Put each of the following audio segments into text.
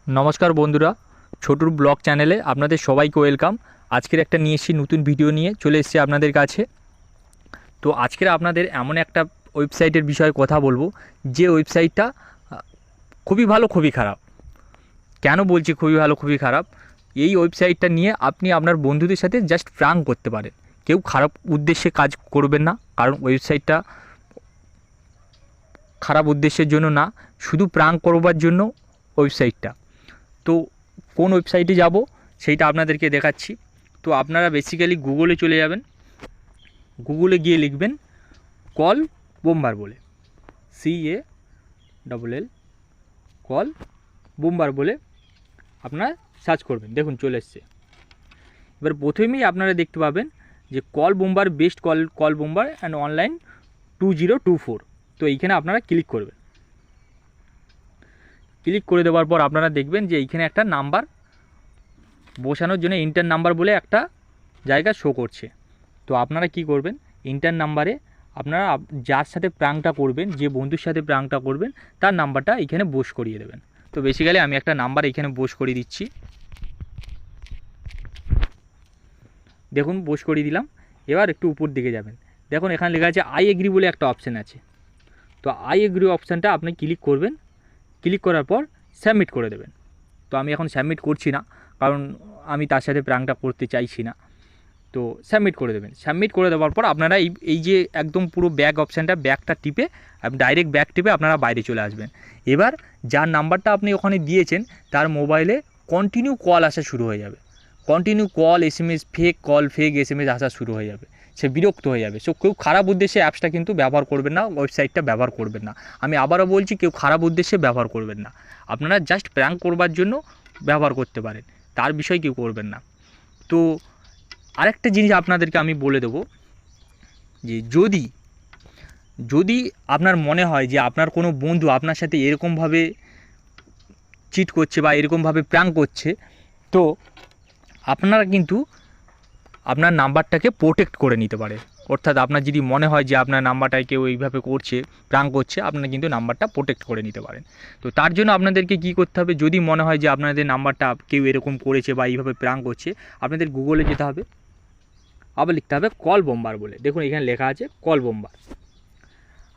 নমস্কার বন্ধুরা, ছোটুর ব্লগ চ্যানেলে আপনাদের সবাইকে ওয়েলকাম। আজকের একটা নিয়ে এসেছি, নতুন ভিডিও নিয়ে চলে এসেছি আপনাদের কাছে। তো আজকের আপনাদের এমন একটা ওয়েবসাইটের বিষয়ে কথা বলবো, যে ওয়েবসাইটটা খুবই ভালো খুবই খারাপ। কেন বলছি খুবই ভালো খুবই খারাপ? এই ওয়েবসাইটটা নিয়ে আপনি আপনার বন্ধুদের সাথে জাস্ট প্র্যাঙ্ক করতে পারেন। কেউ খারাপ উদ্দেশ্যে কাজ করবেন না, কারণ ওয়েবসাইটটা খারাপ উদ্দেশ্যের জন্য না, শুধু প্র্যাঙ্ক করবার জন্য ওয়েবসাইটটা। তো কোন ওয়েবসাইটে যাব সেইটা আপনাদেরকে দেখাচ্ছি। তো আপনারা বেসিক্যালি গুগলে চলে যাবেন, গুগলে গিয়ে লিখবেন কল বোম্বার বলে, CALL কল বোম্বার বলে আপনারা সার্চ করবেন। দেখুন চলে এসছে। এবার প্রথমেই আপনারা দেখতে পাবেন যে call bomber best call bomber and online 2024। তো এইখানে আপনারা ক্লিক করবেন। ক্লিক করে দেওয়ার পর আপনারা দেখবেন যে এইখানে একটা নাম্বার বসানোর জন্য ইন্টার নাম্বার বলে একটা জায়গা শো করছে। তো আপনারা কি করবেন, ইন্টার নাম্বারে আপনারা যার সাথে প্র্যাঙ্কটা করবেন, যে বন্ধুর সাথে প্র্যাঙ্কটা করবেন, তার নাম্বারটা এখানে বোস করিয়ে দেবেন। তো বেসিক্যালি আমি একটা নাম্বার এখানে বোস করিয়ে দিচ্ছি। দেখুন বোস করিয়ে দিলাম। এবার একটু উপর দিকে যাবেন, দেখুন এখানে লেখা আছে আই এগ্রি বলে একটা অপশান আছে। তো আই এগ্রি অপশানটা আপনি ক্লিক করবেন। ক্লিক করার পর সাবমিট করে দেবেন। তো আমি এখন সাবমিট করছি না, কারণ আমি তার সাথে প্র্যাঙ্কটা করতে চাইছি না। তো সাবমিট করে দেবেন। সাবমিট করে দেওয়ার পর আপনারা এই যে একদম পুরো ব্যাক অপশানটা, ব্যাকটা টিপে ডাইরেক্ট ব্যাক টিপে আপনারা বাইরে চলে আসবেন। এবার যার নাম্বারটা আপনি ওখানে দিয়েছেন তার মোবাইলে কন্টিনিউ কল আসা শুরু হয়ে যাবে। Continue call, SMS, fake call, fake SMS আসা শুরু হয়ে যাবে। সে বিরক্ত হয়ে যাবে। সো কেউ খারাপ উদ্দেশ্যে অ্যাপসটা কিন্তু ব্যবহার করবেন না, ওয়েবসাইটটা ব্যবহার করবেন না। আমি আবারও বলছি, কেউ খারাপ উদ্দেশ্যে ব্যবহার করবেন না। আপনারা জাস্ট প্র্যাঙ্ক করবার জন্য ব্যবহার করতে পারেন, তার বিষয় কেউ করবেন না। তো আরেকটা জিনিস আপনাদেরকে আমি বলে দেবো, যে যদি আপনার মনে হয় যে আপনার কোনো বন্ধু আপনার সাথে এরকমভাবে চিট করছে বা এরকমভাবে প্র্যাঙ্ক করছে, তো আপনারা কিন্তু আপনার নাম্বারটাকে প্রোটেক্ট করে নিতে পারে। অর্থাৎ আপনার যদি মনে হয় যে আপনার নাম্বারটায় কেউ এইভাবে করছে, প্র্যাঙ্ক করছে, আপনারা কিন্তু নাম্বারটা প্রোটেক্ট করে নিতে পারেন। তো তার জন্য আপনাদেরকে কী করতে হবে, যদি মনে হয় যে আপনাদের নাম্বারটা কেউ এরকম করেছে বা এইভাবে প্র্যাঙ্ক করছে, আপনাদের গুগলে যেতে হবে, আবার লিখতে হবে কল বোম্বার বলে। দেখুন এখানে লেখা আছে কল বোম্বার।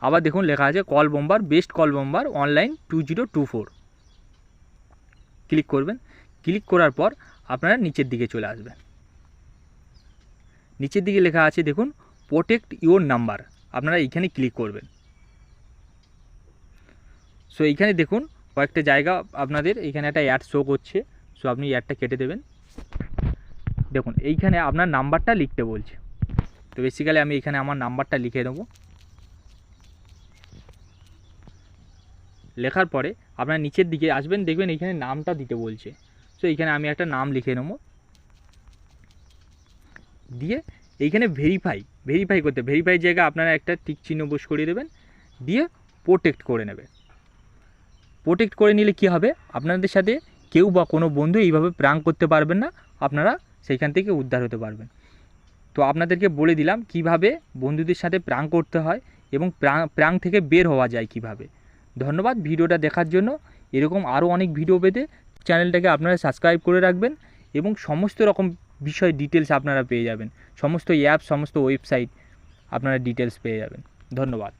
আবার দেখুন লেখা আছে call bomber best call bomber online 2024। Click করবেন। ক্লিক করার পর আপনারা নিচের দিকে চলে আসবেন। নিচের দিকে লেখা আছে দেখুন প্রোটেক্ট ইওর নাম্বার, আপনারা এইখানে ক্লিক করবেন। সো এইখানে দেখুন কয়েকটা জায়গা আপনাদের এইখানে একটা অ্যাড শো করছে। সো আপনি অ্যাডটা কেটে দেবেন। দেখুন এইখানে আপনার নাম্বারটা লিখতে বলছে। তো বেসিক্যালি আমি এখানে আমার নাম্বারটা লিখে দেবো। লেখার পরে আপনার নিচের দিকে আসবেন, দেখবেন এইখানে নামটা দিতে বলছে। সো এইখানে আমি একটা নাম লিখে নেবো। দিয়ে এইখানে ভেরিফাই করতে, ভেরিফাই জায়গায় আপনারা একটা টিক চিহ্ন বোস করিয়ে দেবেন, দিয়ে প্রোটেক্ট করে নেবে। প্রোটেক্ট করে নিলে কী হবে, আপনাদের সাথে কেউ বা কোনো বন্ধু এইভাবে প্র্যাঙ্ক করতে পারবেন না, আপনারা সেইখান থেকে উদ্ধার হতে পারবেন। তো আপনাদেরকে বলে দিলাম কিভাবে বন্ধুদের সাথে প্র্যাঙ্ক করতে হয় এবং প্র্যাঙ্ক থেকে বের হওয়া যায় কিভাবে। ধন্যবাদ ভিডিওটা দেখার জন্য। এরকম আরও অনেক ভিডিও পেতে চ্যানেলটাকে আপনারা সাবস্ক্রাইব করে রাখবেন, এবং সমস্ত রকম বিষয় ডিটেলস আপনারা পেয়ে যাবেন। সমস্ত অ্যাপ, সমস্ত ওয়েবসাইট আপনারা ডিটেলস পেয়ে যাবেন। ধন্যবাদ।